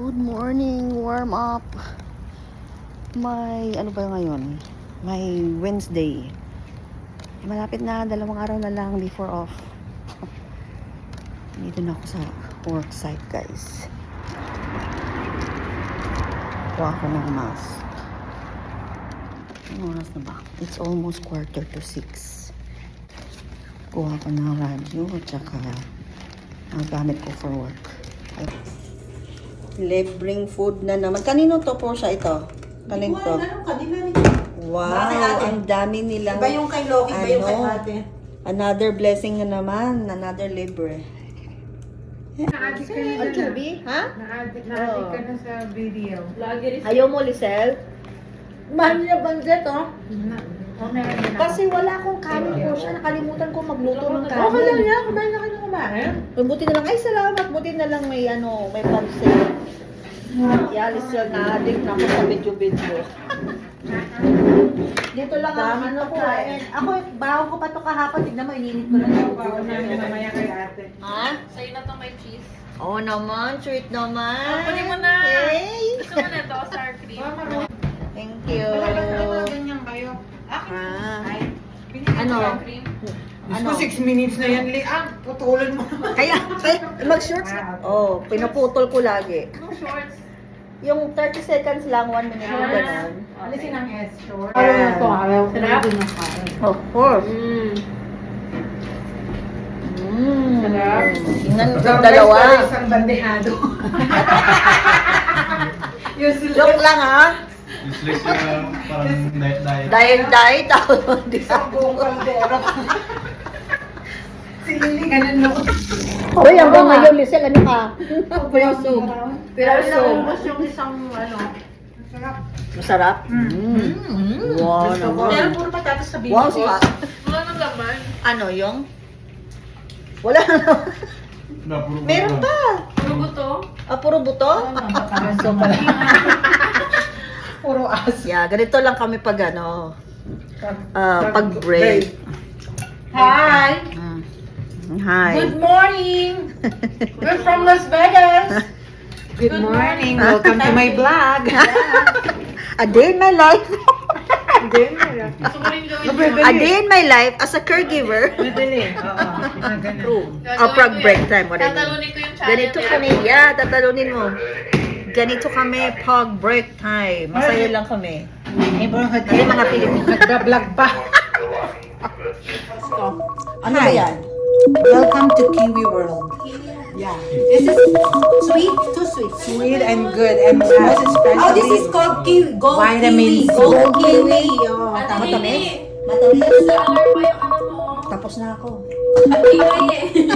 Good morning, warm up. May, ano ba ngayon? May Wednesday. Malapit na, 2 araw na lang before off. Dito na ako sa work site, guys. Kuha ako ng mask. Anong oras na ba? It's almost 5:45. Kuha ko ng radyo at saka ang gamit ko for work. Libreng food na naman. Kanino to po siya ito? Kanino to? Wow, ang dami nilang... Iba yung kay Loki, iba yung kay ate. Another blessing na naman. Another libre. Na-addict ka na At Chubby? Ha? Na-addict ka na sa video. Ayaw mo, Lisel? Mahal niya banjet, oh. Kasi wala akong kanin po siya. Nakalimutan ko magluto ng kanin. Okay lang yan. Kumain na kayo kumain. Buti na lang. Ay, salamat. Buti na lang may may pansin. Lisel, na-addict na ako sa video-video. Dito lang ang ano ko eh. Ako, bago ko pa to kahapon, tignan mo, ininit ko lang. Bago namin mamaya kay ate. Ha? Sa'yo na to may cheese. Oo naman. Sweet naman. Kunin mo na. Hey! Gusto mo na to, sour cream. Thank you. Ganyan kayo. Ah. Binili Ano? sour cream. Ano? 6 minutes na yan, Liam. Putulan mo. Kaya mag-shorts. Oh, pinaputol ko lagi. No shorts. Yung 30 seconds lang, 1 minute yung gano'n. Alisin ang S-short. Ayaw to. Ayaw ko Sarap? din ng kain. Of course. Sarap. Tingnan mo yung dalawa. Isang bandehado. Joke lang ha. Useless yung parang diet-diet. Diet. Isang buong kaldero. Sili ka na no. Uy, hanggang ngayon, Lisel, ano ka? Pirasog. Naubos yung isang ano. Sarap. Masarap? Wow naman. Pero puro patatas sa bibig Wow, ko. siya. Wala nang laman. Ano yung? Wala na. Meron pa. Puro buto. Puro buto? Aso pala. Puro as. Yeah, ganito lang kami pag pag-break. Hi! Hi. Good morning! We're from Las Vegas! Good morning! Welcome to my vlog! A day in my life. Gusto mo rin gawin A day in my life as a caregiver. Madali. Oo. Ganun. True. Gagawin Pag ko break yun. time. What I mean. Tatalunin ko yung channel. Ganito kami. Yeah, tatalunin mo. Ganito kami pag break time. Masaya lang kami. Neighborhood. Kasi mga Pilipino. Nagda-vlog pa. Ano ba yan? Welcome to Kiwi World. Yeah. This is sweet, too sweet. Sweet and good. And most especially, Oh, this is called kiwi. Gold Vitamin kiwi. C. Gold kiwi. Oh, Matamis? Matamis. Matamis? Color pa yung ano mo. Tapos na ako. Kiwi eh.